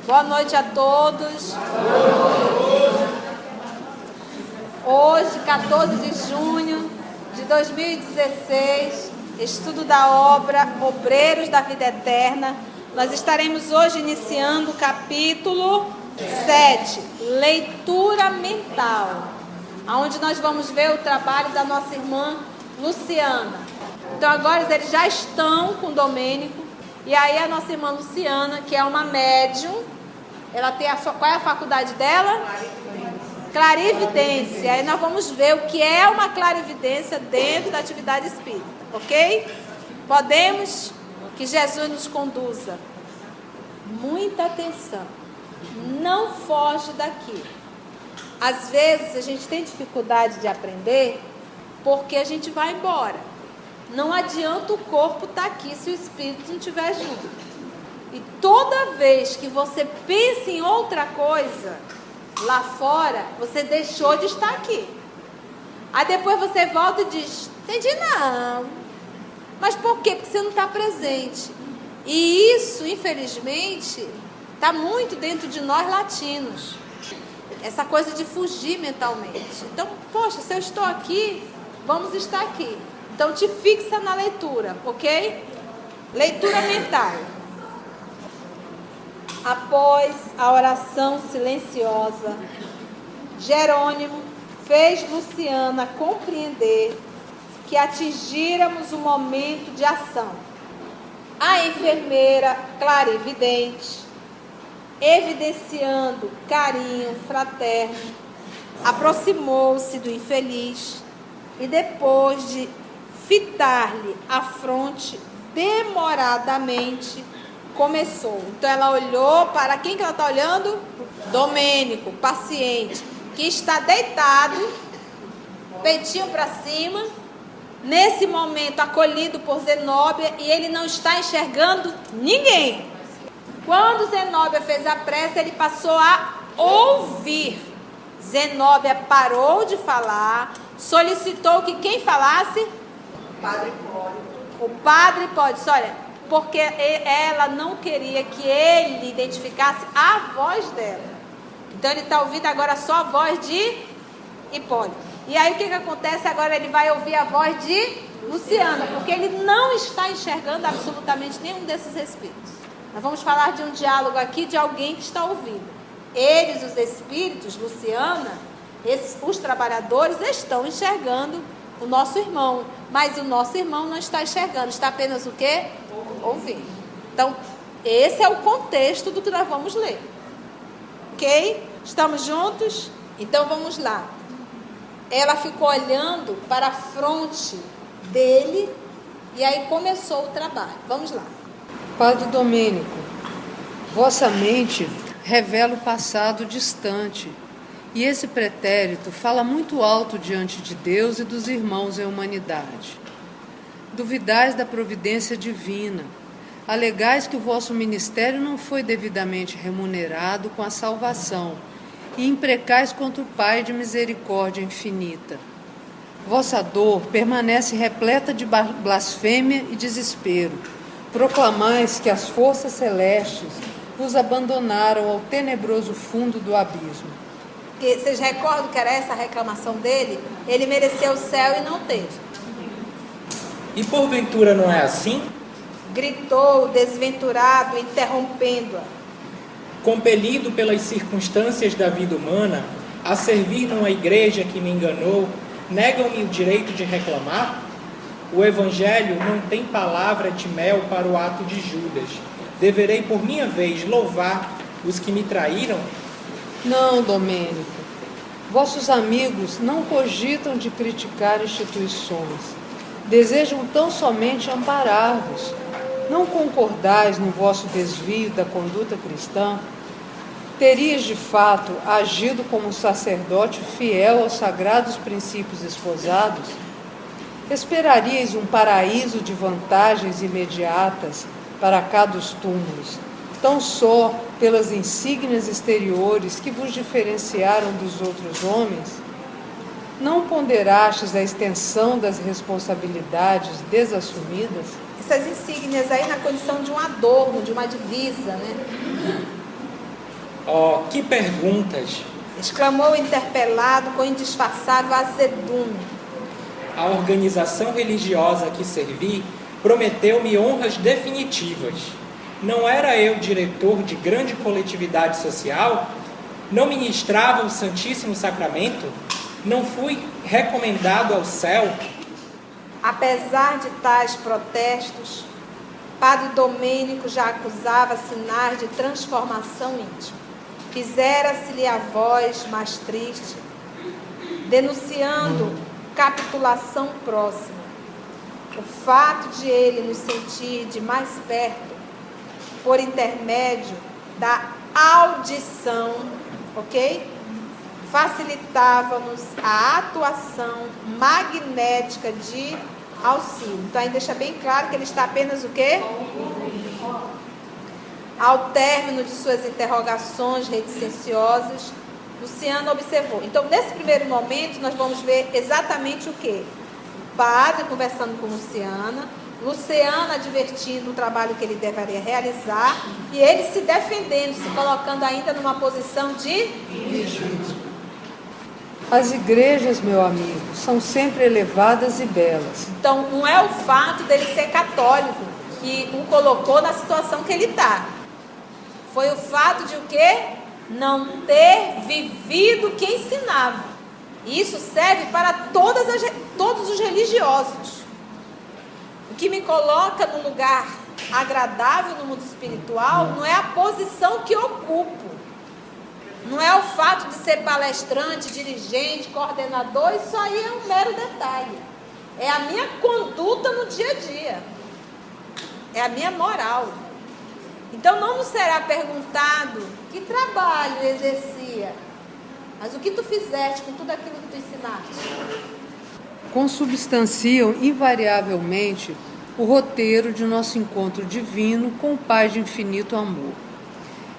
Boa noite a todos. Hoje, 14 de junho de 2016, estudo da obra Obreiros da Vida Eterna. Nós estaremos hoje iniciando o capítulo 7, Leitura Mental, onde nós vamos ver o trabalho da nossa irmã Luciana. Então agora eles já estão com o Domênico, e aí a nossa irmã Luciana, que é uma médium, ela tem qual é a faculdade dela? Clarividência. Aí nós vamos ver o que é uma clarividência dentro da atividade espírita, ok? Podemos? Que Jesus nos conduza. Muita atenção. Não foge daqui. Às vezes a gente tem dificuldade de aprender porque a gente vai embora. Não adianta o corpo estar aqui se o espírito não estiver junto. E toda vez que você pensa em outra coisa lá fora, você deixou de estar aqui. Aí depois você volta e diz: entendi não. Mas por quê? Porque você não está presente. E isso, infelizmente, está muito dentro de nós latinos. Essa coisa de fugir mentalmente. Então, poxa, se eu estou aqui, vamos estar aqui. Então te fixa na leitura, ok? Leitura mental. Após a oração silenciosa, Jerônimo fez Luciana compreender que atingíramos o momento de ação. A enfermeira clarividente, evidenciando carinho fraterno, aproximou-se do infeliz e, depois de fitar-lhe a fronte demoradamente, começou. Então ela olhou para quem que ela está olhando? Domênico, paciente, que está deitado, peitinho para cima, nesse momento acolhido por Zenóbia, e ele não está enxergando ninguém. Quando Zenóbia fez a prece, ele passou a ouvir. Zenóbia parou de falar, solicitou que quem falasse? O padre Hipólito. O padre Hipólito, olha, porque ela não queria que ele identificasse a voz dela. Então ele está ouvindo agora só a voz de Hipólito. E aí o que acontece? Agora ele vai ouvir a voz de Luciana, porque ele não está enxergando absolutamente nenhum desses espíritos. Nós vamos falar de um diálogo aqui de alguém que está ouvindo. Eles, os espíritos, Luciana, os trabalhadores, estão enxergando o nosso irmão. Mas o nosso irmão não está enxergando, está apenas o quê? Ouvindo. Então, esse é o contexto do que nós vamos ler. Ok? Estamos juntos? Então, vamos lá. Ela ficou olhando para a fronte dele e aí começou o trabalho. Vamos lá. Padre Domênico, vossa mente revela o passado distante, e esse pretérito fala muito alto diante de Deus e dos irmãos em humanidade. Duvidais da providência divina, alegais que o vosso ministério não foi devidamente remunerado com a salvação, e imprecais contra o Pai de misericórdia infinita. Vossa dor permanece repleta de blasfêmia e desespero. Proclamais que as forças celestes vos abandonaram ao tenebroso fundo do abismo. Vocês recordam que era essa a reclamação dele? Ele mereceu o céu e não teve. E porventura não é assim? Gritou, desventurado, interrompendo-a. Compelido pelas circunstâncias da vida humana, a servir numa igreja que me enganou, negam-me o direito de reclamar? O Evangelho não tem palavra de mel para o ato de Judas. Deverei, por minha vez, louvar os que me traíram? Não, Domênico. Vossos amigos não cogitam de criticar instituições. Desejam tão somente amparar-vos. Não concordais no vosso desvio da conduta cristã? Terias, de fato, agido como um sacerdote fiel aos sagrados princípios esposados? Esperaríeis um paraíso de vantagens imediatas para cá dos túmulos, tão só pelas insígnias exteriores que vos diferenciaram dos outros homens? Não ponderastes a extensão das responsabilidades desassumidas? Essas insígnias aí na condição de um adorno, de uma divisa, né? Oh, que perguntas! Exclamou o interpelado com indisfarçável azedume. A organização religiosa a que servi prometeu-me honras definitivas. Não era eu diretor de grande coletividade social? Não ministrava o Santíssimo Sacramento? Não fui recomendado ao céu? Apesar de tais protestos, Padre Domênico já acusava sinais de transformação íntima. Fizera-se-lhe a voz mais triste, denunciando capitulação próxima. O fato de ele nos sentir de mais perto, por intermédio da audição, ok? Facilitava-nos a atuação magnética de auxílio. Então aí deixa bem claro que ele está apenas o quê? Ao término de suas interrogações reticenciosas, Luciana observou. Então, nesse primeiro momento, nós vamos ver exatamente o quê? O padre conversando com Luciana advertindo o trabalho que ele deveria realizar, e ele se defendendo, se colocando ainda numa posição de vítima. As igrejas, meu amigo, são sempre elevadas e belas. Então, não é o fato dele ser católico que o colocou na situação que ele está. Foi o fato de o quê? Não ter vivido o que ensinava. E isso serve para todos os religiosos. O que me coloca num lugar agradável no mundo espiritual não é a posição que ocupo. Não é o fato de ser palestrante, dirigente, coordenador. Isso aí é um mero detalhe. É a minha conduta no dia a dia. É a minha moral. Então não nos será perguntado que trabalho exercia, mas o que tu fizeste com tudo aquilo que tu ensinaste. Consubstanciam invariavelmente o roteiro de nosso encontro divino com o Pai de infinito amor.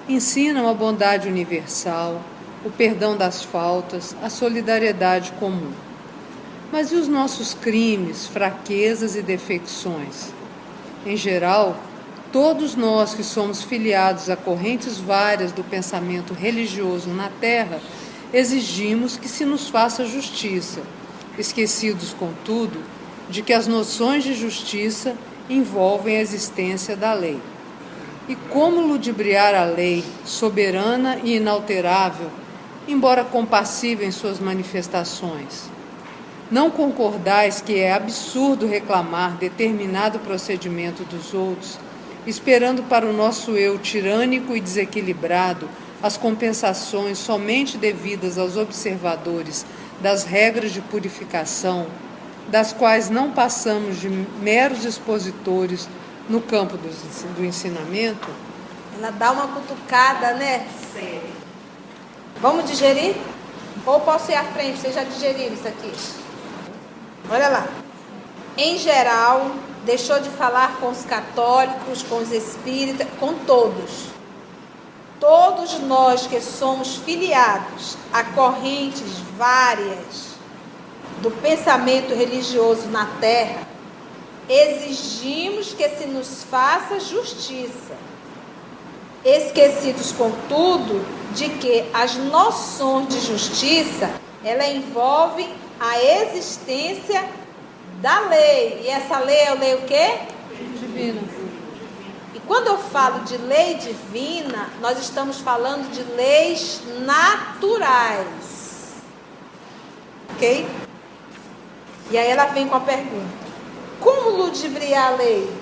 Ensinam a bondade universal, o perdão das faltas, a solidariedade comum. Mas e os nossos crimes, fraquezas e defecções? Em geral, todos nós que somos filiados a correntes várias do pensamento religioso na Terra, exigimos que se nos faça justiça, esquecidos, contudo, de que as noções de justiça envolvem a existência da lei. E como ludibriar a lei, soberana e inalterável, embora compassiva em suas manifestações? Não concordais que é absurdo reclamar determinado procedimento dos outros, esperando para o nosso eu tirânico e desequilibrado as compensações somente devidas aos observadores das regras de purificação, das quais não passamos de meros expositores no campo do ensinamento? Ela dá uma cutucada, né? Vamos digerir? Ou posso ir à frente? Vocês já digeriram isso aqui? Olha lá. Em geral, deixou de falar com os católicos, com os espíritas, com todos. Todos nós que somos filiados a correntes várias do pensamento religioso na Terra, exigimos que se nos faça justiça. Esquecidos, contudo, de que as noções de justiça, ela envolvem a existência da lei. E essa lei é a lei o quê? Divina. E quando eu falo de lei divina, nós estamos falando de leis naturais. Ok? E aí ela vem com a pergunta: como ludibriar a lei?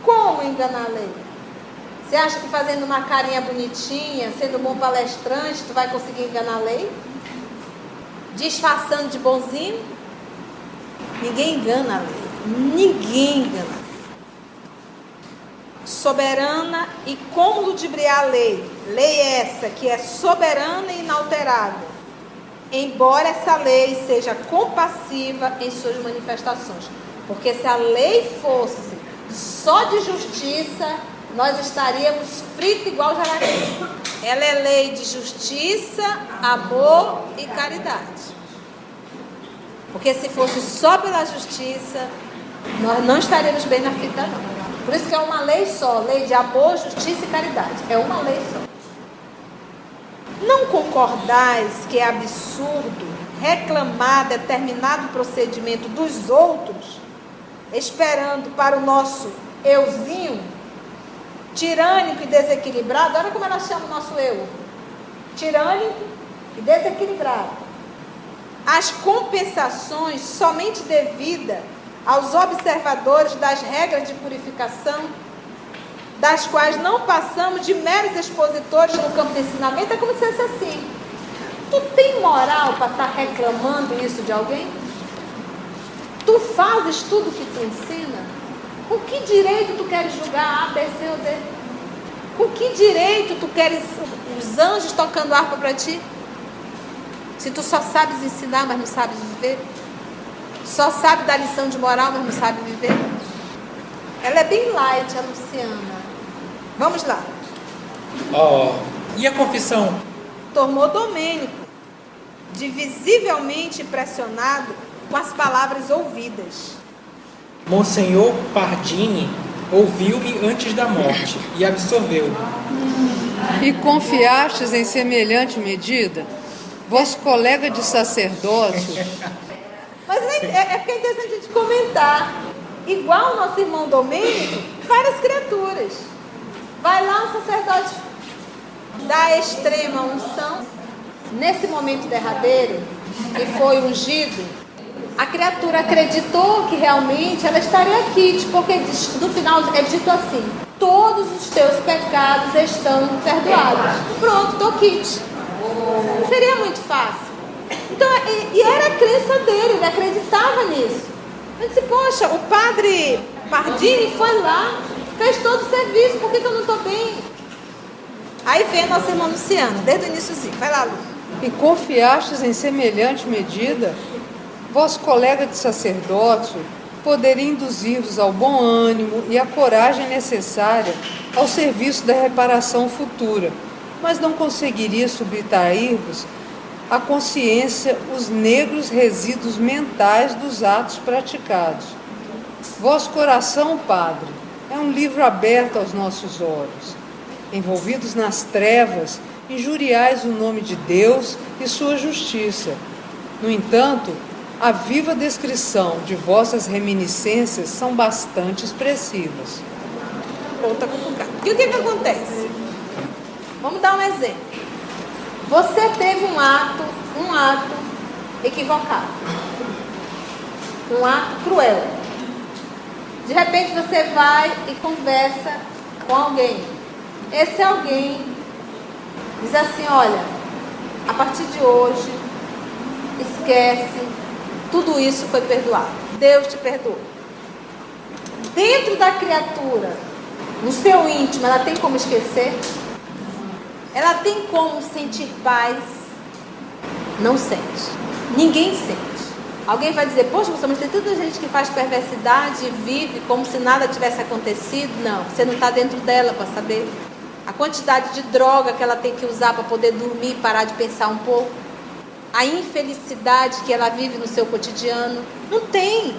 Como enganar a lei? Você acha que fazendo uma carinha bonitinha, sendo um bom palestrante, tu vai conseguir enganar a lei? Disfarçando de bonzinho? Ninguém engana a lei. Ninguém engana. Soberana e como ludibriar a lei? Lei essa que é soberana e inalterável, embora essa lei seja compassiva em suas manifestações. Porque se a lei fosse só de justiça, nós estaríamos fritos igual jaraqui. Ela é lei de justiça, amor e caridade. Porque se fosse só pela justiça, nós não estaríamos bem na fita, não. Por isso que é uma lei só, lei de amor, justiça e caridade. É uma lei só. Não concordais que é absurdo reclamar determinado procedimento dos outros, esperando para o nosso euzinho, tirânico e desequilibrado? Olha como ela chama o nosso eu: tirânico e desequilibrado. As compensações somente devidas aos observadores das regras de purificação, das quais não passamos de meros expositores no campo de ensinamento, é como se fosse assim: tu tem moral para estar reclamando isso de alguém? Tu fazes tudo que tu ensina? Com que direito tu queres julgar A, B, C ou D? Com que direito tu queres os anjos tocando harpa para ti? Se tu só sabes ensinar, mas não sabes viver? Só sabe dar lição de moral, mas não sabe viver? Ela é bem light, a Luciana. Vamos lá. E a confissão? Tomou Domênico, de visivelmente impressionado com as palavras ouvidas. Monsenhor Pardini ouviu-me antes da morte e absorveu-me. E confiastes em semelhante medida? Vosso colega de sacerdócio... Mas é porque é interessante a gente comentar. Igual o nosso irmão Domênico, várias criaturas. Vai lá um sacerdote da extrema unção, nesse momento derradeiro, que foi ungido, a criatura acreditou que realmente ela estaria quite, porque no final é dito assim: todos os teus pecados estão perdoados. Pronto, estou quite. Seria muito fácil. Então, e era a crença dele, ele acreditava nisso. Eu disse: poxa, o padre Pardini foi lá, fez todo o serviço, por que eu não estou bem? Aí vem a nossa irmã Luciana, desde o iníciozinho. Vai lá, Lu. E confiastes em semelhante medida? Vosso colega de sacerdócio poderia induzir-vos ao bom ânimo e à coragem necessária ao serviço da reparação futura, mas não conseguiria subtrair-vos à consciência os negros resíduos mentais dos atos praticados. Vosso coração, Padre, é um livro aberto aos nossos olhos. Envolvidos nas trevas, injuriais o nome de Deus e sua justiça. No entanto, a viva descrição de vossas reminiscências são bastante expressivas. Outra complicada. E o que acontece? Vamos dar um exemplo. Você teve um ato equivocado. Um ato cruel. De repente você vai e conversa com alguém. Esse alguém diz assim: olha, a partir de hoje, esquece, tudo isso foi perdoado. Deus te perdoou. Dentro da criatura, no seu íntimo, ela tem como esquecer? Ela tem como sentir paz? Não sente. Ninguém sente. Alguém vai dizer: poxa, mas tem tanta gente que faz perversidade e vive como se nada tivesse acontecido. Não, você não está dentro dela para saber. A quantidade de droga que ela tem que usar para poder dormir e parar de pensar um pouco. A infelicidade que ela vive no seu cotidiano. Não tem.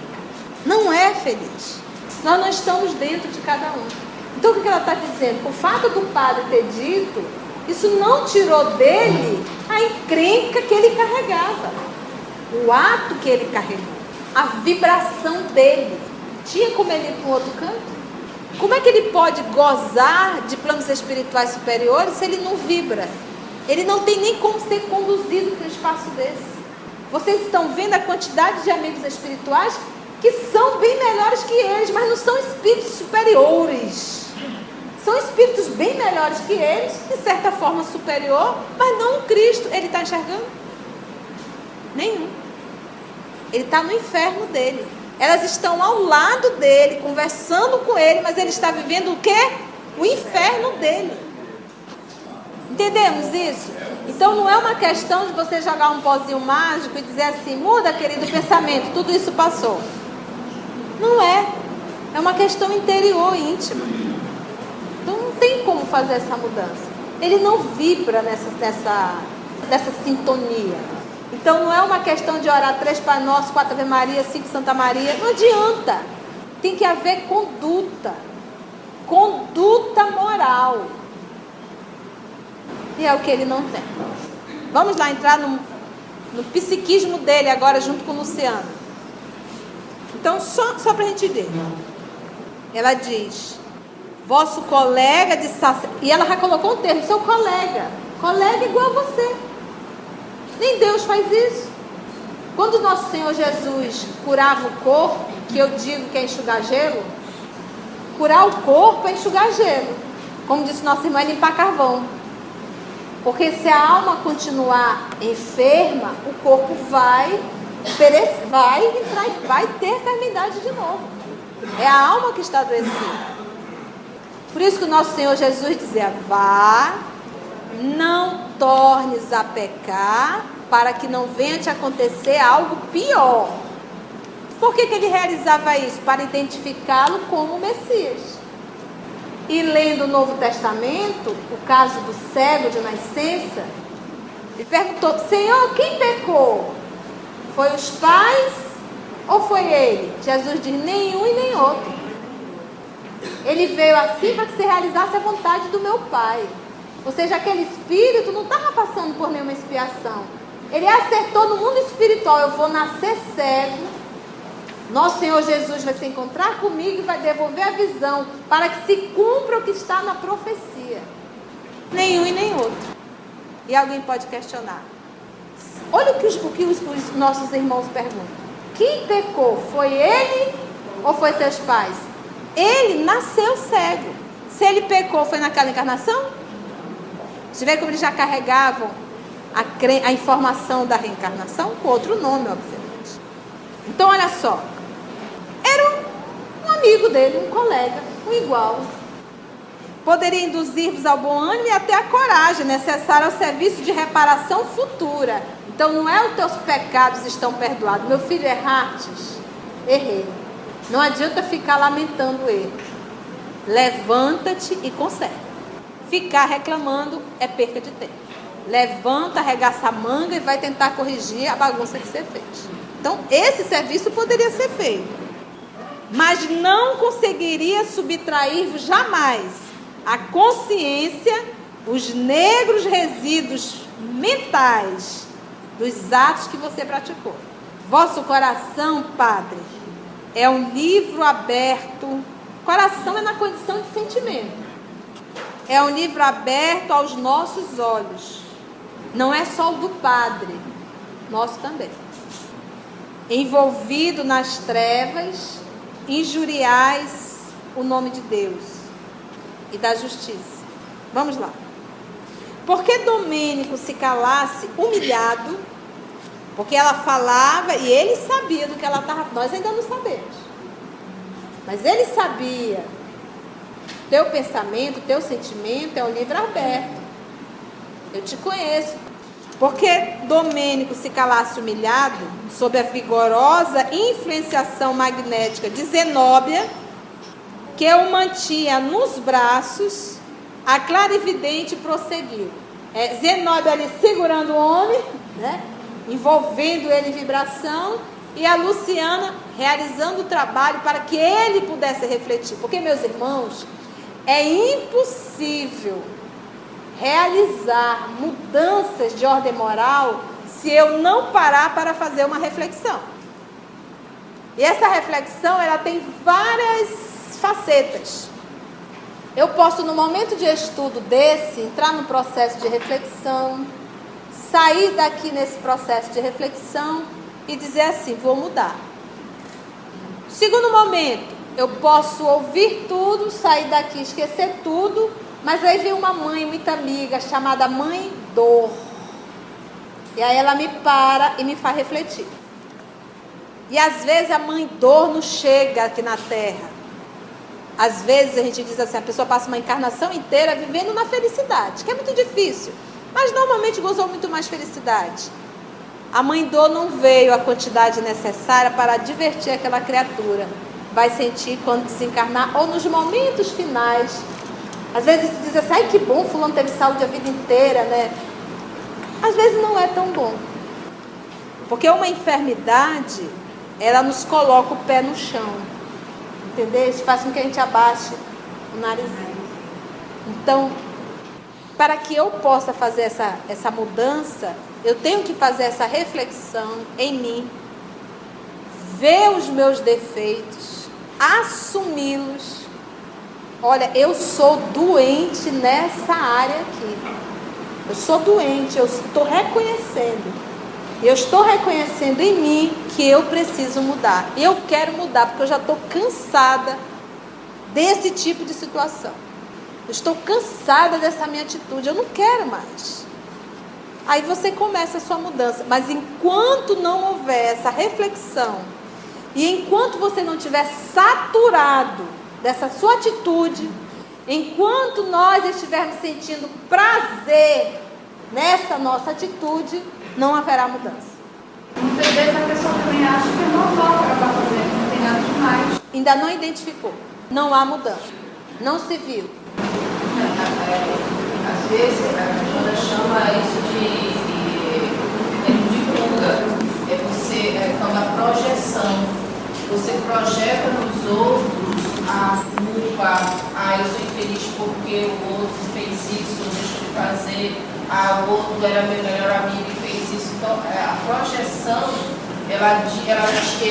Não é feliz. Nós não estamos dentro de cada um. Então o que ela está dizendo? O fato do padre ter dito, isso não tirou dele a encrenca que ele carregava. O ato que ele carregou. A vibração dele. Tinha como ele ir para um outro canto? Como é que ele pode gozar de planos espirituais superiores se ele não vibra? Ele não tem nem como ser conduzido para um espaço desse. Vocês estão vendo a quantidade de amigos espirituais que são bem melhores que eles, mas não são espíritos superiores. São espíritos bem melhores que eles, de certa forma superior, mas não o Cristo. Ele está enxergando? Nenhum. Ele está no inferno dele. Elas estão ao lado dele, conversando com ele, mas ele está vivendo o quê? O inferno dele. Entendemos isso? Então não é uma questão de você jogar um pozinho mágico e dizer assim: muda, querido, o pensamento, tudo isso passou. Não é. É uma questão interior, íntima. Então não tem como fazer essa mudança. Ele não vibra nessa sintonia. Então não é uma questão de orar 3 Pai Nosso, 4 Ave Maria, 5 Santa Maria. Não adianta. Tem que haver conduta. Conduta moral. E é o que ele não tem. Vamos lá entrar no psiquismo dele agora junto com o Luciano. Então, só para a gente ver. Ela diz, vosso colega de sacerdócio. E ela já colocou um termo, seu colega. Colega igual a você. Nem Deus faz isso. Quando nosso Senhor Jesus curava o corpo, que eu digo que é enxugar gelo, curar o corpo é enxugar gelo. Como disse nossa irmã, é limpar carvão. Porque se a alma continuar enferma, o corpo vai ter enfermidade de novo. É a alma que está adoecida. Por isso que o nosso Senhor Jesus dizia, vá, não tornes a pecar, para que não venha te acontecer algo pior. Por que ele realizava isso? Para identificá-lo como o Messias. E lendo o Novo Testamento, o caso do cego de nascença, ele perguntou, Senhor, quem pecou? Foi os pais ou foi ele? Jesus diz, nenhum e nem outro. Ele veio assim para que se realizasse a vontade do meu Pai. Ou seja, aquele espírito não estava passando por nenhuma expiação. Ele acertou no mundo espiritual, eu vou nascer cego. Nosso Senhor Jesus vai se encontrar comigo e vai devolver a visão para que se cumpra o que está na profecia. Nenhum e nem outro. E alguém pode questionar. Olha o que os nossos irmãos perguntam. Quem pecou? Foi ele ou foi seus pais? Ele nasceu cego. Se ele pecou, foi naquela encarnação? Você vê como eles já carregavam a informação da reencarnação com outro nome, obviamente. Então, olha só. Era um amigo dele, um colega, um igual. Poderia induzir-vos ao bom ânimo e até a coragem necessária ao serviço de reparação futura. Então, não é os teus pecados estão perdoados. Meu filho, errastes? Errei. Não adianta ficar lamentando ele. Levanta-te e conserta. Ficar reclamando é perca de tempo. Levanta, arregaça a manga e vai tentar corrigir a bagunça que você fez. Então, esse serviço poderia ser feito. Mas não conseguiria subtrair-vos jamais a consciência, os negros resíduos mentais dos atos que você praticou. Vosso coração, Padre, é um livro aberto. Coração é na condição de sentimento. É um livro aberto aos nossos olhos. Não é só o do Padre, nosso também. Envolvido nas trevas, injuriais o nome de Deus e da justiça. Vamos lá. Porque Domênico se calasse humilhado, porque ela falava e ele sabia do que ela estava. Nós ainda não sabemos. Mas ele sabia. Teu pensamento, teu sentimento é um livro aberto. Eu te conheço. Porque Domênico se calasse humilhado, sob a vigorosa influenciação magnética de Zenóbia, que o mantinha nos braços, a clarividente prosseguiu. Zenóbia ali segurando o homem, né? Envolvendo ele em vibração, e a Luciana realizando o trabalho para que ele pudesse refletir. Porque, meus irmãos, é impossível realizar mudanças de ordem moral se eu não parar para fazer uma reflexão. E essa reflexão, ela tem várias facetas. Eu posso, no momento de estudo desse, entrar no processo de reflexão, sair daqui nesse processo de reflexão e dizer assim, vou mudar. Segundo momento, eu posso ouvir tudo, sair daqui, esquecer tudo, mas aí vem uma mãe muito amiga, chamada Mãe Dor. E aí ela me para e me faz refletir. E às vezes a Mãe Dor não chega aqui na Terra. Às vezes a gente diz assim, a pessoa passa uma encarnação inteira vivendo na felicidade, que é muito difícil, mas normalmente gozou muito mais felicidade. A Mãe Dor não veio a quantidade necessária para divertir aquela criatura. Vai sentir quando desencarnar ou nos momentos finais. Às vezes diz assim, ai que bom, fulano teve saúde a vida inteira, né? Às vezes não é tão bom. Porque uma enfermidade, ela nos coloca o pé no chão. Entendeu? Isso faz com que a gente abaixe o narizinho. Então, para que eu possa fazer essa mudança, eu tenho que fazer essa reflexão em mim, ver os meus defeitos, assumi-los. Olha, eu sou doente nessa área aqui. Eu sou doente, eu estou reconhecendo. Eu estou reconhecendo em mim que eu preciso mudar. Eu quero mudar, porque eu já estou cansada desse tipo de situação. Eu estou cansada dessa minha atitude, eu não quero mais. Aí você começa a sua mudança. Mas enquanto não houver essa reflexão, e enquanto você não estiver saturado dessa sua atitude, enquanto nós estivermos sentindo prazer nessa nossa atitude, não haverá mudança. Muitas vezes a pessoa também acha que é normal o que ela está fazendo, não tem nada demais. Ainda não identificou, não há mudança, não se viu. Às vezes a pessoa chama isso de fuga. Quando a projeção, você projeta nos outros a culpa, eu sou infeliz porque o outro fez isso, deixou de fazer, o outro era meu melhor amigo e fez isso. Então, a projeção, ela diz que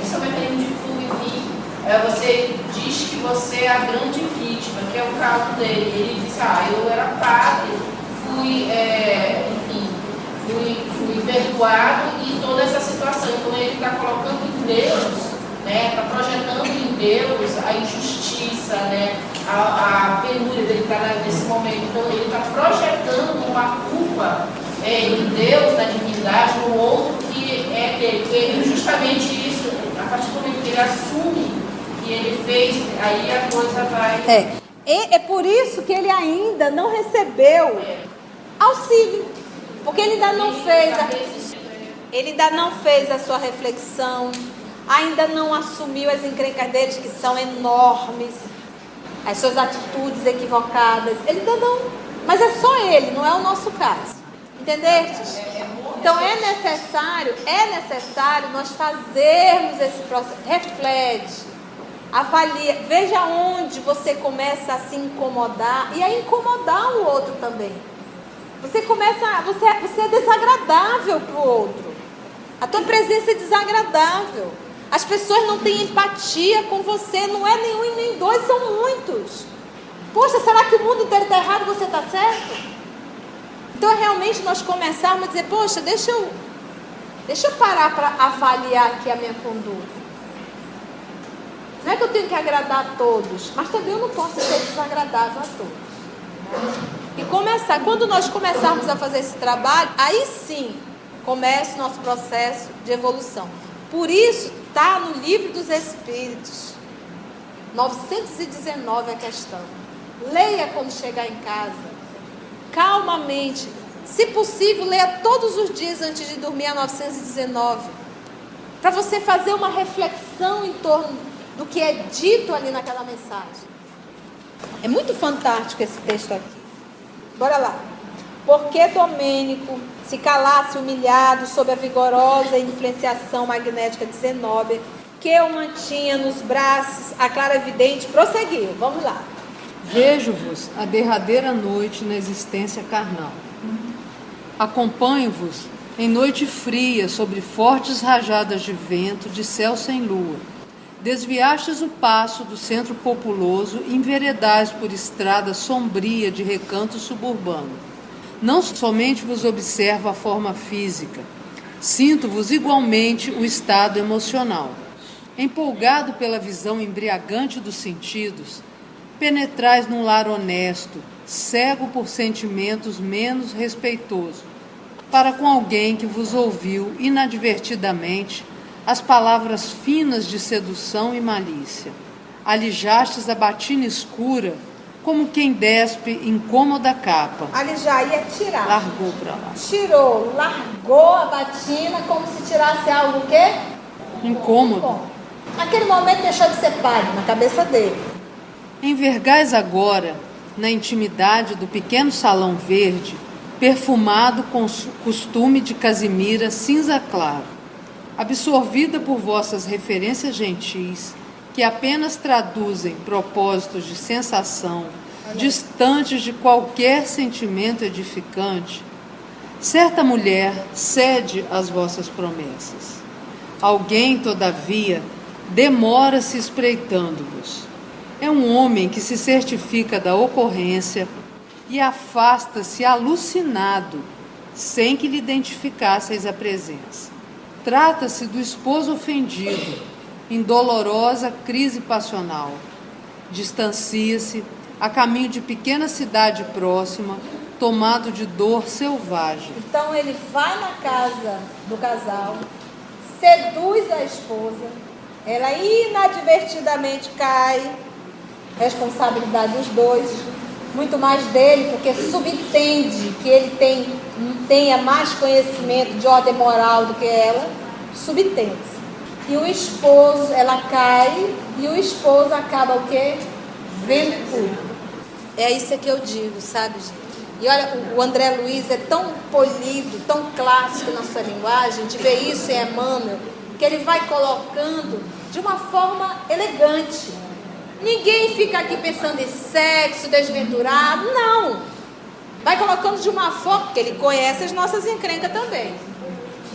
isso é um mecanismo de fuga, enfim. Você diz que você é a grande vítima, que é o caso dele. Ele diz, eu era padre, fui perdoado e toda essa situação. Então ele está colocando em Deus, está projetando em Deus a injustiça, a penúria dele está nesse momento. Então ele está projetando uma culpa em Deus, na divindade, no outro que é dele. Porque justamente isso, a partir do momento que ele assume que ele fez, aí a coisa vai... É por isso que ele ainda não recebeu auxílio. Porque ele ainda não fez a sua reflexão, ainda não assumiu as encrencas deles, que são enormes, as suas atitudes equivocadas. Ele ainda não, mas é só ele, não é o nosso caso. Entendeste? Então é necessário nós fazermos esse processo. Reflete, avalia, veja onde você começa a se incomodar e a incomodar o outro também. Você é desagradável para o outro. A tua presença é desagradável. As pessoas não têm empatia com você. Não é nenhum e nem dois, são muitos. Poxa, será que o mundo inteiro está errado e você está certo? Então realmente nós começarmos a dizer, poxa, deixa eu parar para avaliar aqui a minha conduta. Não é que eu tenho que agradar a todos, mas também eu não posso ser desagradável a todos. E quando nós começarmos a fazer esse trabalho, aí sim começa o nosso processo de evolução. Por isso está no Livro dos Espíritos, 919 a questão. Leia quando chegar em casa, calmamente. Se possível, leia todos os dias antes de dormir a 919, para você fazer uma reflexão em torno do que é dito ali naquela mensagem. É muito fantástico esse texto aqui. Bora lá. Porque Domênico se calasse humilhado sob a vigorosa influenciação magnética de Zenóbia, que o mantinha nos braços, a clarividente prosseguiu. Vamos lá. Vejo-vos a derradeira noite na existência carnal. Acompanho-vos em noite fria, sobre fortes rajadas de vento, de céu sem lua. Desviastes o passo do centro populoso e enveredais por estrada sombria de recanto suburbano. Não somente vos observo a forma física, sinto-vos igualmente o estado emocional. Empolgado pela visão embriagante dos sentidos, penetrais num lar honesto, cego por sentimentos menos respeitosos, para com alguém que vos ouviu inadvertidamente as palavras finas de sedução e malícia. Alijastes a batina escura, como quem despe incômoda capa. Alijar ia tirar. Largou para lá. Tirou, largou a batina como se tirasse algo o quê? Incômodo. Naquele momento deixou de ser palha na cabeça dele. Envergais agora, na intimidade do pequeno salão verde, perfumado com costume de casimira cinza claro, absorvida por vossas referências gentis, que apenas traduzem propósitos de sensação, distantes de qualquer sentimento edificante, certa mulher cede às vossas promessas. Alguém, todavia, demora-se espreitando-vos. É um homem que se certifica da ocorrência e afasta-se alucinado, sem que lhe identificasseis a presença. Trata-se do esposo ofendido, em dolorosa crise passional. Distancia-se a caminho de pequena cidade próxima, tomado de dor selvagem. Então ele vai na casa do casal, seduz a esposa, ela inadvertidamente cai, responsabilidade dos dois, muito mais dele, porque subentende que ele tenha mais conhecimento de ordem moral do que ela, subentende-se. E o esposo, ela cai, e o esposo acaba o quê? Vendo tudo. É isso que eu digo, sabe, gente? E olha, o André Luiz é tão polido, tão clássico na sua linguagem, de ver isso em Emmanuel, que ele vai colocando de uma forma elegante. Ninguém fica aqui pensando em sexo, desventurado, não. Vai colocando de uma forma, porque ele conhece as nossas encrencas também.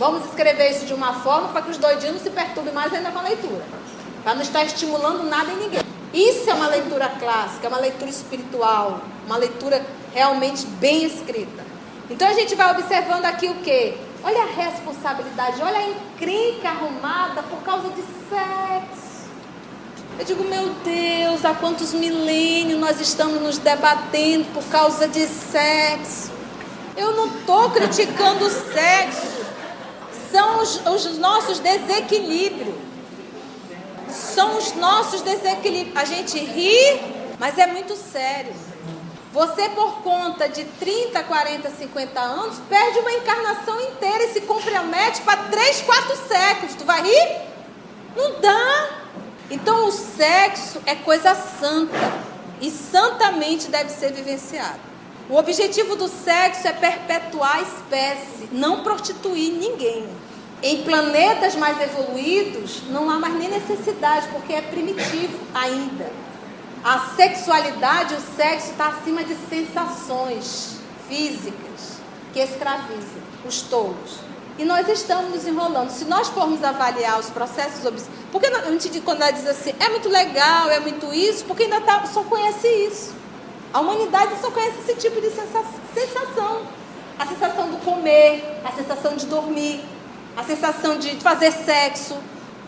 Vamos escrever isso de uma forma para que os doidinhos não se perturbem mais ainda com a leitura, para não estar estimulando nada em ninguém. Isso é uma leitura clássica, é uma leitura espiritual, uma leitura realmente bem escrita. Então a gente vai observando aqui o quê? Olha a responsabilidade, olha a encrenca arrumada por causa de sexo. Eu digo, meu Deus, há quantos milênios nós estamos nos debatendo por causa de sexo. Eu não estou criticando o sexo, são os nossos desequilíbrios. São os nossos desequilíbrios. A gente ri, mas é muito sério. Você, por conta de 30, 40, 50 anos, perde uma encarnação inteira e se compromete para 3, 4 séculos. Tu vai rir? Não dá. Então, o sexo é coisa santa e santamente deve ser vivenciado. O objetivo do sexo é perpetuar a espécie, não prostituir ninguém. Em planetas mais evoluídos, não há mais nem necessidade, porque é primitivo ainda. A sexualidade, o sexo está acima de sensações físicas que escravizam os tolos. E nós estamos nos enrolando. Se nós formos avaliar os processos, porque a gente, quando ela diz assim, é muito legal, é muito isso, porque ainda só conhece isso. A humanidade só conhece esse tipo de sensação. A sensação do comer, a sensação de dormir, a sensação de fazer sexo,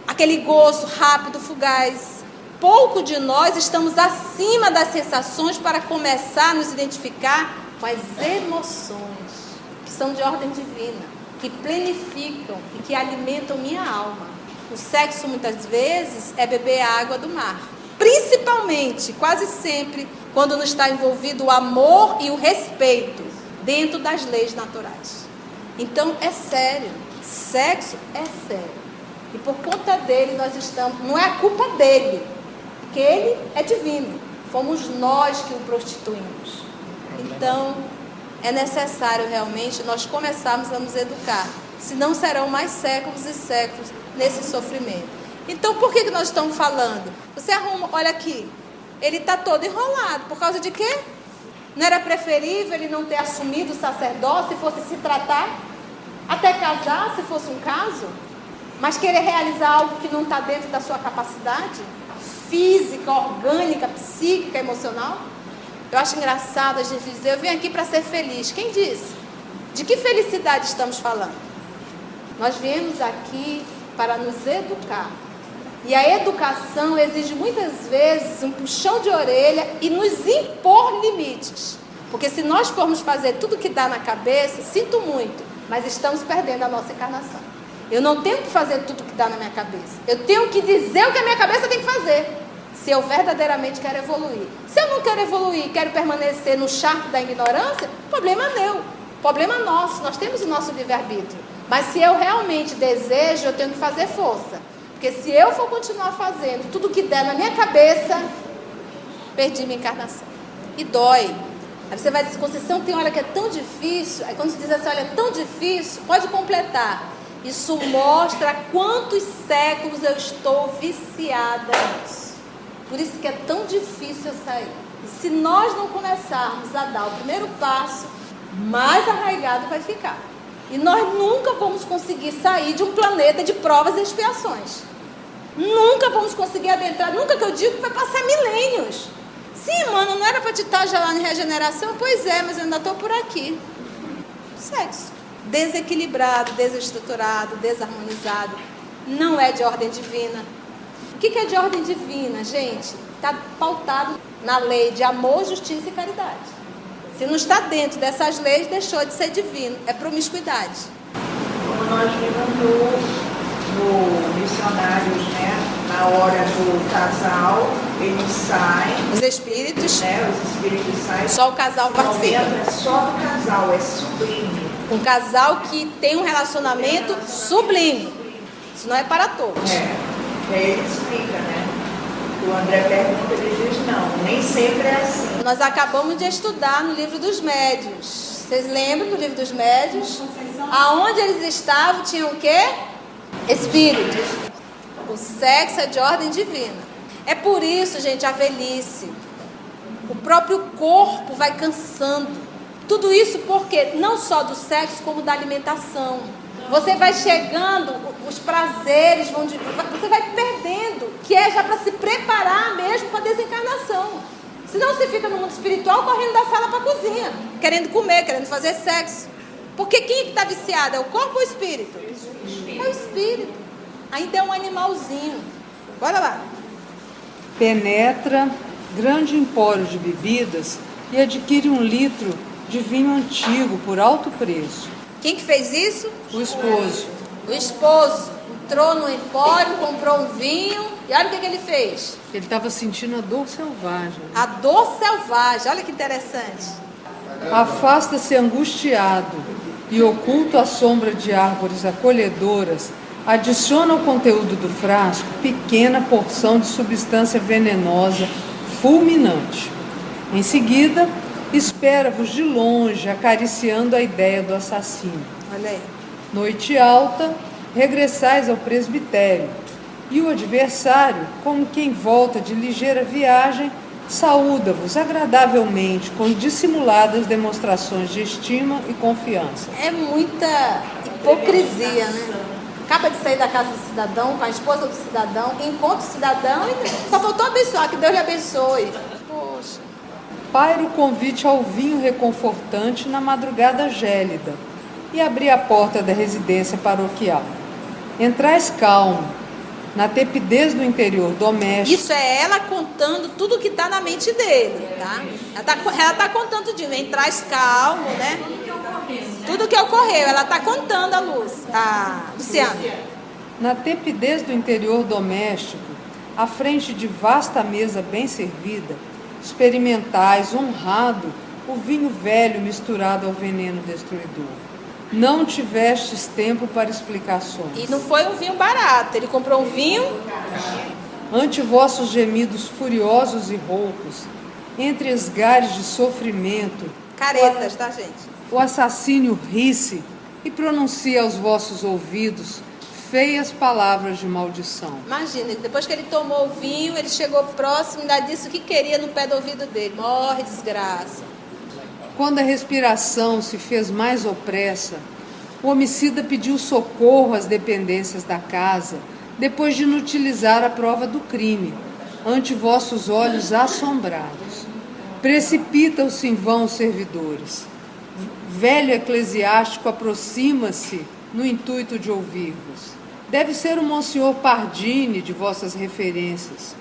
aquele gozo rápido, fugaz. Pouco de nós estamos acima das sensações para começar a nos identificar com as emoções, que são de ordem divina, que planificam e que alimentam minha alma. O sexo, muitas vezes, é beber a água do mar. Principalmente, quase sempre, quando não está envolvido o amor e o respeito dentro das leis naturais. Então, é sério. Sexo é sério. E por conta dele nós estamos... Não é a culpa dele, porque ele é divino. Fomos nós que o prostituímos. Então, é necessário realmente nós começarmos a nos educar. Senão serão mais séculos e séculos nesse sofrimento. Então, por que nós estamos falando? Você arruma, olha aqui, ele está todo enrolado. Por causa de quê? Não era preferível ele não ter assumido o sacerdócio se fosse se tratar? Até casar, se fosse um caso? Mas querer realizar algo que não está dentro da sua capacidade? Física, orgânica, psíquica, emocional? Eu acho engraçado a gente dizer, eu vim aqui para ser feliz. Quem disse? De que felicidade estamos falando? Nós viemos aqui para nos educar. E a educação exige muitas vezes um puxão de orelha e nos impor limites. Porque se nós formos fazer tudo que dá na cabeça, sinto muito, mas estamos perdendo a nossa encarnação. Eu não tenho que fazer tudo que dá na minha cabeça. Eu tenho que dizer o que a minha cabeça tem que fazer. Se eu verdadeiramente quero evoluir. Se eu não quero evoluir, quero permanecer no charco da ignorância, problema meu, problema nosso. Nós temos o nosso livre-arbítrio. Mas se eu realmente desejo, eu tenho que fazer força. Porque se eu for continuar fazendo tudo que der na minha cabeça, perdi minha encarnação. E dói. Aí você vai dizer, Conceição, tem hora que é tão difícil. Aí quando você diz assim, olha, é tão difícil, pode completar. Isso mostra quantos séculos eu estou viciada nisso. Por isso que é tão difícil eu sair. E se nós não começarmos a dar o primeiro passo, mais arraigado vai ficar. E nós nunca vamos conseguir sair de um planeta de provas e expiações. Nunca vamos conseguir adentrar, nunca, que eu digo que vai passar milênios. Sim, mano, não era para te estar já lá em regeneração? Pois é, mas eu ainda estou por aqui. Sexo desequilibrado, desestruturado, desarmonizado, não é de ordem divina. O que é de ordem divina, gente? Está pautado na lei de amor, justiça e caridade. Se não está dentro dessas leis, deixou de ser divino. É promiscuidade. Como nós vimos no Missionários, né? Na hora do casal, eles saem. Os espíritos. Os espíritos saem. Só o casal participa. É só do casal, é sublime. Um casal que tem um relacionamento sublime. Isso não é para todos. E aí ele explica, né? O André pergunta, ele diz, não, nem sempre é assim. Nós acabamos de estudar no livro dos médiuns. Vocês lembram do livro dos médiuns? Aonde eles estavam tinham o quê? Espíritos. O sexo é de ordem divina. É por isso, gente, a velhice. O próprio corpo vai cansando. Tudo isso porque não só do sexo, como da alimentação. Você vai chegando, os prazeres vão... Você vai perdendo, que é já para se preparar mesmo para a desencarnação. Senão você fica no mundo espiritual correndo da sala para a cozinha, querendo comer, querendo fazer sexo. Porque quem é que está viciado? É o corpo ou o espírito? É o espírito. Ainda é um animalzinho. Bora lá. Penetra grande empório de bebidas e adquire 1 litro de vinho antigo por alto preço. Quem que fez isso? O esposo. O esposo entrou no empório, comprou um vinho e olha o que ele fez. Ele estava sentindo a dor selvagem. A dor selvagem, olha que interessante. Afasta-se angustiado e, oculto à sombra de árvores acolhedoras, adiciona ao conteúdo do frasco pequena porção de substância venenosa fulminante. Em seguida, espera-vos de longe, acariciando a ideia do assassino. Olha aí. Noite alta, regressais ao presbitério, e o adversário, como quem volta de ligeira viagem, saúda-vos agradavelmente com dissimuladas demonstrações de estima e confiança. É muita hipocrisia, né? Acaba de sair da casa do cidadão, com a esposa do cidadão, encontra o cidadão e só faltou abençoar, que Deus lhe abençoe. Poxa. Paira o convite ao vinho reconfortante na madrugada gélida e abri a porta da residência paroquial. Entrais calmo, na tepidez do interior doméstico. Isso é ela contando tudo que está na mente dele, tá? Ela está contando de entrais calmo, né? Tudo que ocorreu, ela está contando a Luz, a Luciana. Na tepidez do interior doméstico, à frente de vasta mesa bem servida, experimentais, honrado, o vinho velho misturado ao veneno destruidor. Não tivestes tempo para explicações. E não foi um vinho barato, ele comprou um vinho... Ante vossos gemidos furiosos e roucos, entre esgares de sofrimento... Caretas, tá, gente? O assassínio ri-se e pronuncia aos vossos ouvidos feias palavras de maldição. Imagina, depois que ele tomou o vinho, ele chegou próximo e ainda disse o que queria no pé do ouvido dele. Morre, desgraça. Quando a respiração se fez mais opressa, o homicida pediu socorro às dependências da casa, depois de inutilizar a prova do crime, ante vossos olhos assombrados. Precipitam-se em vão os servidores. Velho eclesiástico aproxima-se no intuito de ouvir-vos. Deve ser o Monsenhor Pardini de vossas referências.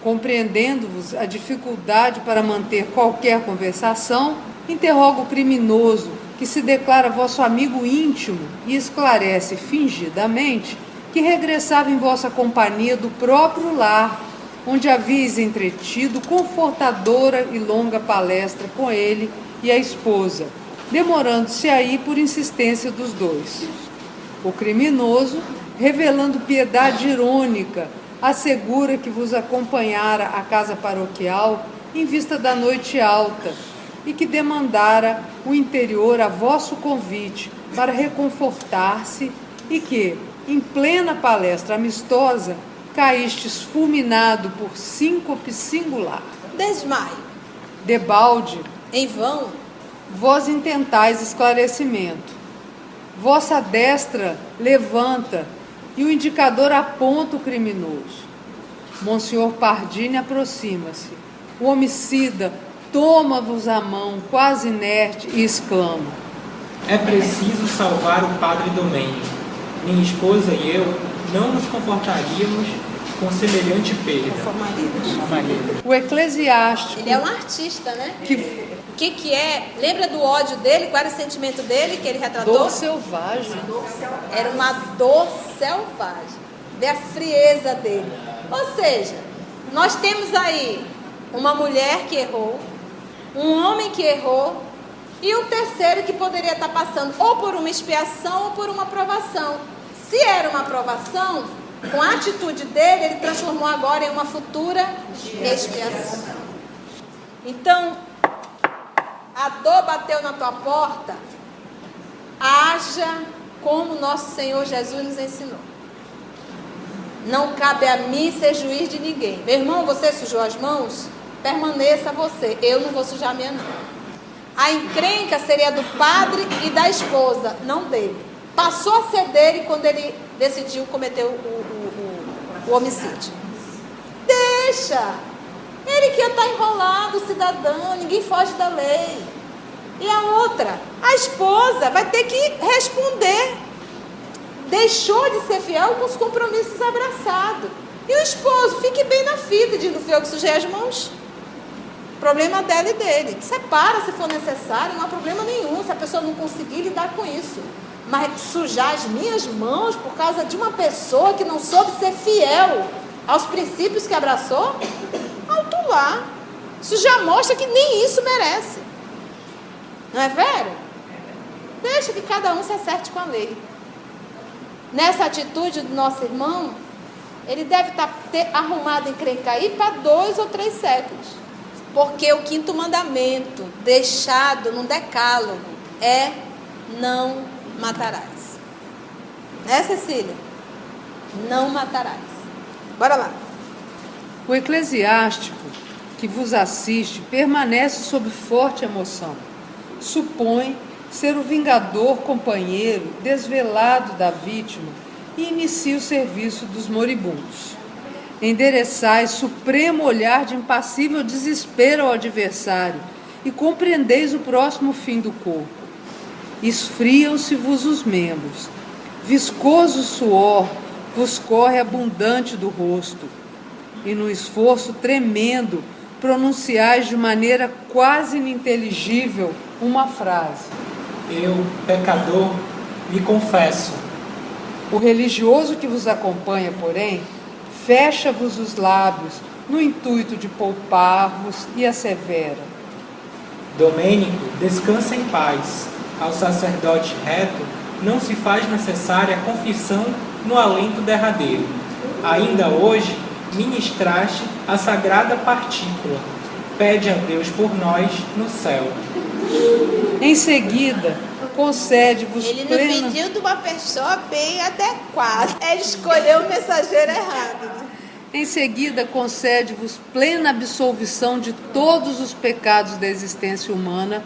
Compreendendo-vos a dificuldade para manter qualquer conversação, interroga o criminoso, que se declara vosso amigo íntimo e esclarece fingidamente que regressava em vossa companhia do próprio lar, onde havíeis entretido confortadora e longa palestra com ele e a esposa, demorando-se aí por insistência dos dois. O criminoso, revelando piedade irônica, assegura que vos acompanhara à casa paroquial em vista da noite alta e que demandara o interior a vosso convite para reconfortar-se e que, em plena palestra amistosa, caístes fulminado por síncope singular. Desmaio. Debalde, em vão, vós intentais esclarecimento. Vossa destra levanta e o indicador aponta o criminoso. Monsenhor Pardini aproxima-se. O homicida toma-vos a mão, quase inerte, e exclama: É preciso salvar o padre Domênico. Minha esposa e eu não nos confortaríamos com semelhante perda. o eclesiástico, ele é um artista, né? que O que é? Lembra do ódio dele? Qual era o sentimento dele que ele retratou? dor selvagem, Era uma dor selvagem. Vê a frieza dele. Ou seja, nós temos aí uma mulher que errou, um homem que errou e um terceiro que poderia estar passando ou por uma expiação ou por uma aprovação. Se era uma aprovação, com a atitude dele, ele transformou agora em uma futura expiação. Então, a dor bateu na tua porta, haja como nosso Senhor Jesus nos ensinou. Não cabe a mim ser juiz de ninguém. Meu irmão, você sujou as mãos? Permaneça você. Eu não vou sujar a minha, não. A encrenca seria do padre e da esposa, não dele. Passou a ser dele quando ele decidiu cometer o homicídio. Deixa. Ele que está enrolado, cidadão, ninguém foge da lei. E a outra, a esposa vai ter que responder. Deixou de ser fiel com os compromissos abraçados. E o esposo, fique bem na fita, dizendo: fui eu que sujei as mãos. Problema dela e dele. Separa se for necessário, não há problema nenhum, se a pessoa não conseguir lidar com isso. Mas sujar as minhas mãos por causa de uma pessoa que não soube ser fiel aos princípios que abraçou? Alto lá. Isso já mostra que nem isso merece. Não é velho? Deixa que cada um se acerte com a lei. Nessa atitude do nosso irmão, ele deve ter arrumado encrenca aí para 2 ou 3 séculos. Porque o 5º mandamento, deixado no decálogo, é: não matarás. Né, Cecília? Não matarás. Bora lá. o eclesiástico que vos assiste permanece sob forte emoção. Supõe ser o vingador companheiro desvelado da vítima e inicia o serviço dos moribundos. Endereçais supremo olhar de impassível desespero ao adversário e compreendeis o próximo fim do corpo. Esfriam-se-vos os membros, viscoso suor vos corre abundante do rosto, e no esforço tremendo pronunciais de maneira quase ininteligível uma frase. Eu, pecador, me confesso. O religioso que vos acompanha, porém, fecha-vos os lábios no intuito de poupar-vos e assevera: Domênico, descansa em paz. Ao sacerdote reto não se faz necessária a confissão no alento derradeiro. Ainda hoje ministraste a sagrada partícula. Pede a Deus por nós no céu. Em seguida, concede-vos Ele não plena... pediu de uma pessoa bem adequada. Ele escolheu o mensageiro errado. Né? Em seguida, concede-vos plena absolvição de todos os pecados da existência humana,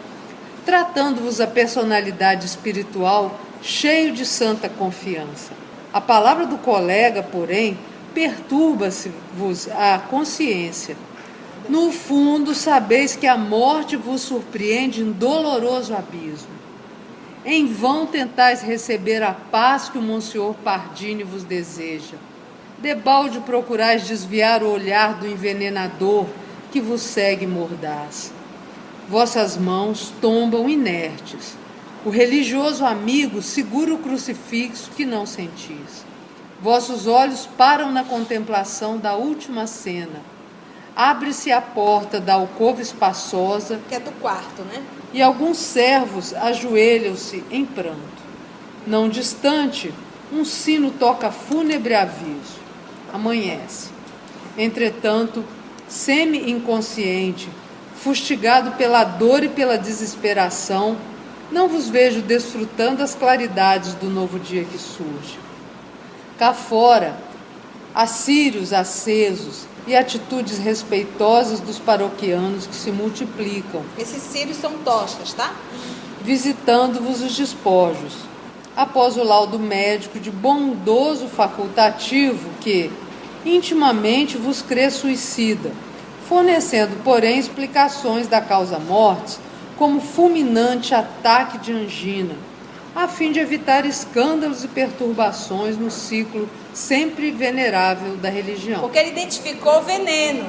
tratando-vos a personalidade espiritual cheio de santa confiança. A palavra do colega, porém, perturba-se-vos a consciência. No fundo, sabeis que a morte vos surpreende em doloroso abismo. Em vão tentais receber a paz que o Monsenhor Pardini vos deseja. Debalde procurais desviar o olhar do envenenador que vos segue mordaz. Vossas mãos tombam inertes. O religioso amigo segura o crucifixo que não sentis. Vossos olhos param na contemplação da última cena. Abre-se a porta da alcova espaçosa, Que é do quarto, né? e alguns servos ajoelham-se em pranto. Não distante, um sino toca fúnebre aviso. Amanhece. Entretanto, semi-inconsciente, fustigado pela dor e pela desesperação, não vos vejo desfrutando as claridades do novo dia que surge. Cá fora, há círios acesos, e atitudes respeitosas dos paroquianos que se multiplicam, Esses círios são tochas, tá? visitando-vos os despojos, após o laudo médico de bondoso facultativo que, intimamente, vos crê suicida, fornecendo, porém, explicações da causa mortis como fulminante ataque de angina, a fim de evitar escândalos e perturbações no ciclo sempre venerável da religião. Porque ele identificou o veneno.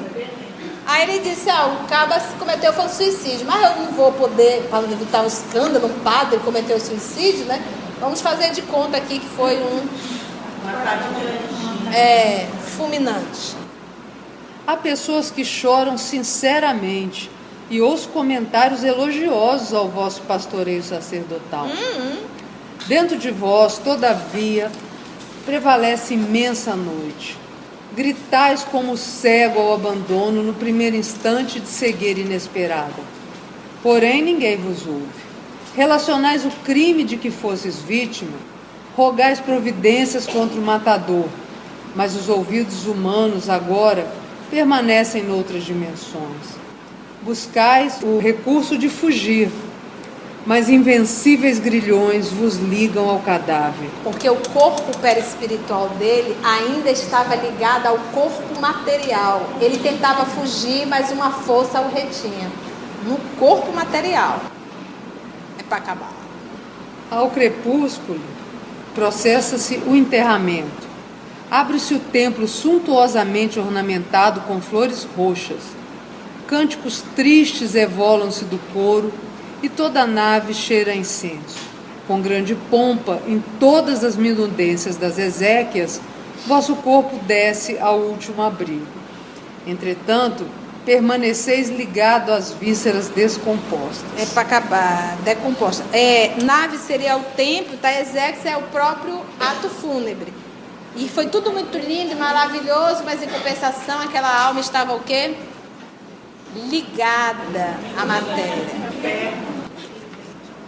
Aí ele disse, o caba cometeu foi um suicídio, mas eu não vou poder, para evitar um escândalo, um padre cometeu suicídio, né? Vamos fazer de conta aqui que foi um fulminante. Há pessoas que choram sinceramente e ouço comentários elogiosos ao vosso pastoreio sacerdotal. Dentro de vós, todavia, prevalece imensa noite. Gritais como cego ao abandono no primeiro instante de cegueira inesperada. Porém, ninguém vos ouve. Relacionais o crime de que fosses vítima, rogais providências contra o matador, mas os ouvidos humanos agora permanecem noutras dimensões. Buscais o recurso de fugir, mas invencíveis grilhões vos ligam ao cadáver. Porque o corpo perispiritual dele ainda estava ligado ao corpo material. Ele tentava fugir, mas uma força o retinha. No corpo material. É para acabar. Ao crepúsculo, processa-se o enterramento. Abre-se o templo suntuosamente ornamentado com flores roxas. Cânticos tristes evolam-se do coro e toda a nave cheira a incenso. Com grande pompa, em todas as minudências das exéquias, vosso corpo desce ao último abrigo. Entretanto, permaneceis ligado às vísceras descompostas. É para acabar, decomposta. Nave seria o templo, tá? Exéquias é o próprio ato fúnebre. E foi tudo muito lindo e maravilhoso, mas em compensação aquela alma estava o quê? Ligada à matéria.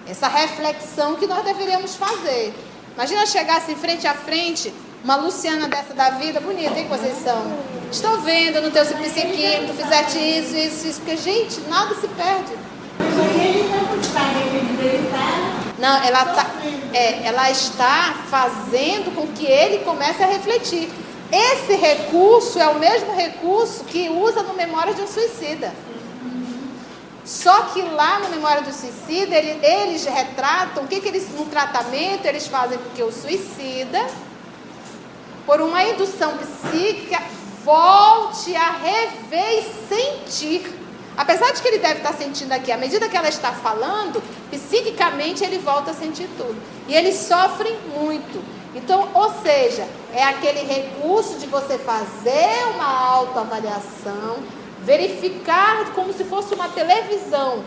Essa reflexão que nós deveríamos fazer. Imagina chegar assim frente a frente, uma Luciana dessa da vida, bonita, hein, Conceição? Estou vendo no teu psiquismo, tu fizeste isso, porque, gente, nada se perde. Não, ela está fazendo com que ele comece a refletir. Esse recurso é o mesmo recurso que usa no Memória de um Suicida. Só que lá no Memória do Suicida, eles retratam, o que eles, no tratamento, eles fazem com que o suicida, por uma indução psíquica, volte a rever e sentir. Apesar de que ele deve estar sentindo aqui, à medida que ela está falando, psiquicamente ele volta a sentir tudo. E eles sofrem muito. Então, ou seja, é aquele recurso de você fazer uma autoavaliação, verificar como se fosse uma televisão,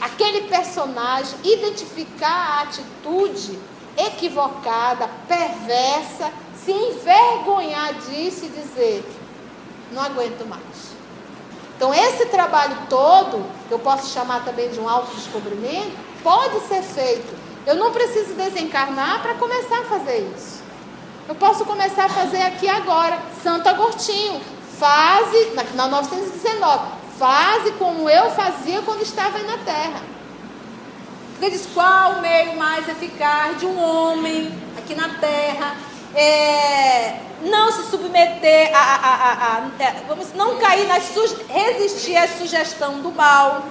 aquele personagem, identificar a atitude equivocada, perversa, se envergonhar disso e dizer, não aguento mais. Então, esse trabalho todo, que eu posso chamar também de um autodescobrimento, pode ser feito. Eu não preciso desencarnar para começar a fazer isso. Eu posso começar a fazer aqui agora. Santo Agostinho, na 919, faze como eu fazia quando estava aí na Terra. Ele diz, qual o meio mais eficaz de um homem aqui na Terra? Não se submeter vamos não cair resistir às sugestões do mal,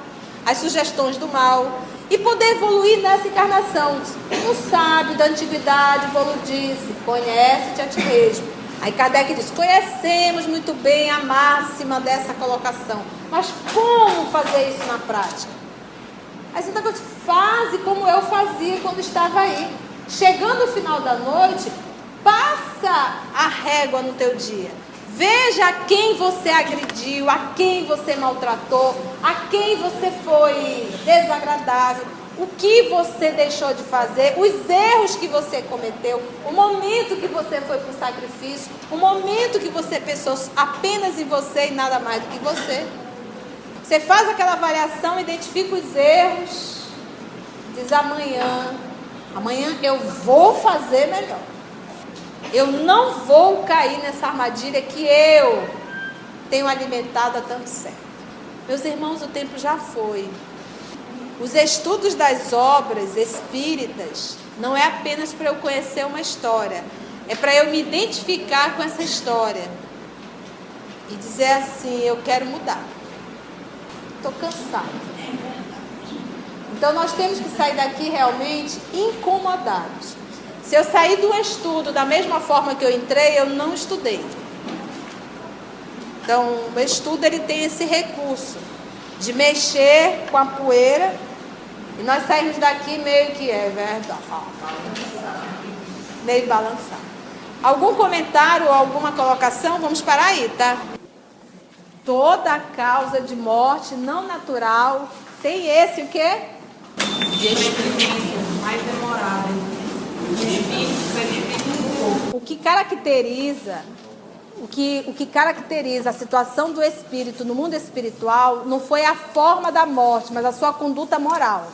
às sugestões do mal, e poder evoluir nessa encarnação. Um sábio da antiguidade, Paulo disse, conhece-te a ti mesmo. Aí Kardec diz, conhecemos muito bem a máxima dessa colocação, mas como fazer isso na prática? Aí você está faze como eu fazia quando estava aí. Chegando no final da noite, passa a régua no teu dia. Veja a quem você agrediu, a quem você maltratou, a quem você foi desagradável, o que você deixou de fazer, os erros que você cometeu, o momento que você foi para o sacrifício, o momento que você pensou apenas em você e nada mais do que você. Você faz aquela avaliação, identifica os erros, diz amanhã eu vou fazer melhor. Eu não vou cair nessa armadilha que eu tenho alimentado há tanto século. Meus irmãos, o tempo já foi. Os estudos das obras espíritas não é apenas para eu conhecer uma história, é para eu me identificar com essa história e dizer assim, eu quero mudar. Estou cansado. Então nós temos que sair daqui realmente incomodados. Se eu sair do estudo da mesma forma que eu entrei, eu não estudei. Então o estudo ele tem esse recurso de mexer com a poeira e nós saímos daqui meio que é verdade, meio balançado. Algum comentário ou alguma colocação? Vamos parar aí, tá? Toda causa de morte não natural tem esse o quê? De espírito mais demorado. De espírito. O que caracteriza a situação do espírito no mundo espiritual não foi a forma da morte, mas a sua conduta moral.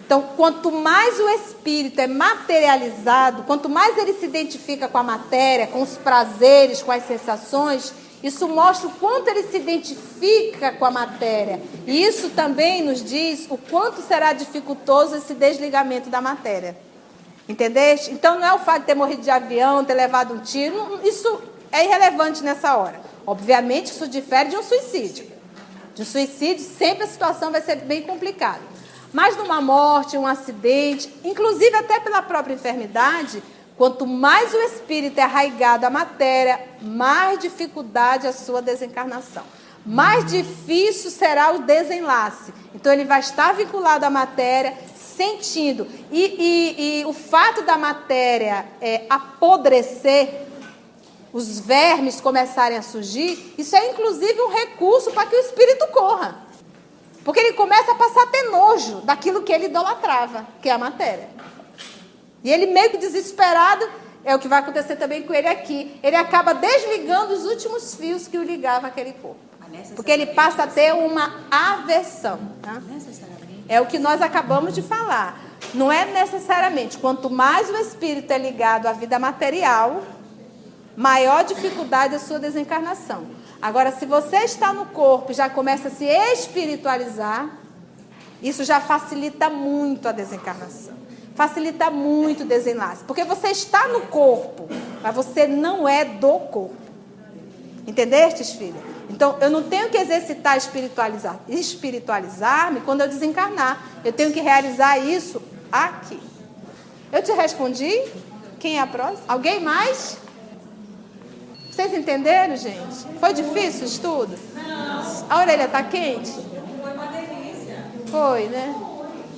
Então, quanto mais o espírito é materializado, quanto mais ele se identifica com a matéria, com os prazeres, com as sensações, isso mostra o quanto ele se identifica com a matéria. E isso também nos diz o quanto será dificultoso esse desligamento da matéria. Entendeste? Então, não é o fato de ter morrido de avião, ter levado um tiro, isso é irrelevante nessa hora. Obviamente, isso difere de um suicídio. De um suicídio, sempre a situação vai ser bem complicada. Mas numa morte, um acidente, inclusive até pela própria enfermidade, quanto mais o espírito é arraigado à matéria, mais dificuldade a sua desencarnação. Mais difícil será o desenlace. Então ele vai estar vinculado à matéria, sentindo. E o fato da matéria apodrecer, os vermes começarem a surgir, isso é inclusive um recurso para que o espírito corra. Porque ele começa a passar a ter nojo daquilo que ele idolatrava, que é a matéria. E ele meio que desesperado, é o que vai acontecer também com ele aqui. Ele acaba desligando os últimos fios que o ligavam àquele corpo. Porque ele passa a ter uma aversão. Tá? É o que nós acabamos de falar. Não é necessariamente, quanto mais o espírito é ligado à vida material, maior dificuldade a sua desencarnação. Agora, se você está no corpo e já começa a se espiritualizar, isso já facilita muito a desencarnação. Facilita muito o desenlace. Porque você está no corpo, mas você não é do corpo. Entendestes, filha? Então, eu não tenho que exercitar espiritualizar-me quando eu desencarnar. Eu tenho que realizar isso aqui. Eu te respondi? Quem é a próxima? Alguém mais? Vocês entenderam, gente? Foi difícil o estudo? Não. A orelha está quente? Foi uma delícia. Foi, né?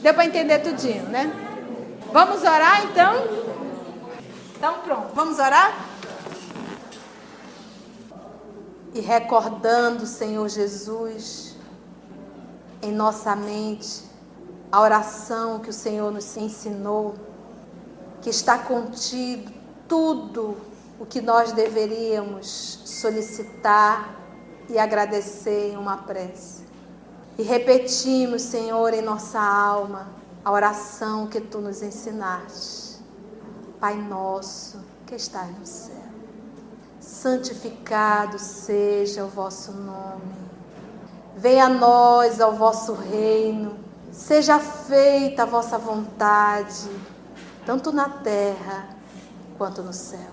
Deu para entender tudinho, né? Vamos orar, então? Então, pronto. Vamos orar? E recordando, Senhor Jesus, em nossa mente, a oração que o Senhor nos ensinou, que está contido tudo o que nós deveríamos solicitar e agradecer em uma prece. E repetimos, Senhor, em nossa alma, a oração que Tu nos ensinaste. Pai nosso, que estás no céu, santificado seja o vosso nome. Venha a nós ao vosso reino. Seja feita a vossa vontade, tanto na terra quanto no céu.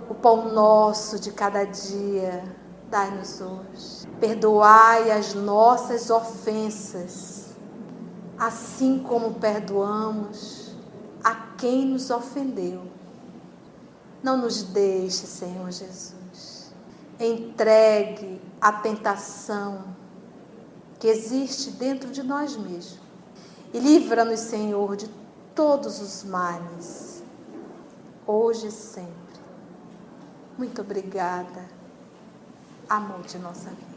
O pão nosso de cada dia, dai-nos hoje. Perdoai as nossas ofensas, assim como perdoamos a quem nos ofendeu. Não nos deixe, Senhor Jesus, entregue à tentação que existe dentro de nós mesmos. E livra-nos, Senhor, de todos os males, hoje e sempre. Muito obrigada, amor de nossa vida.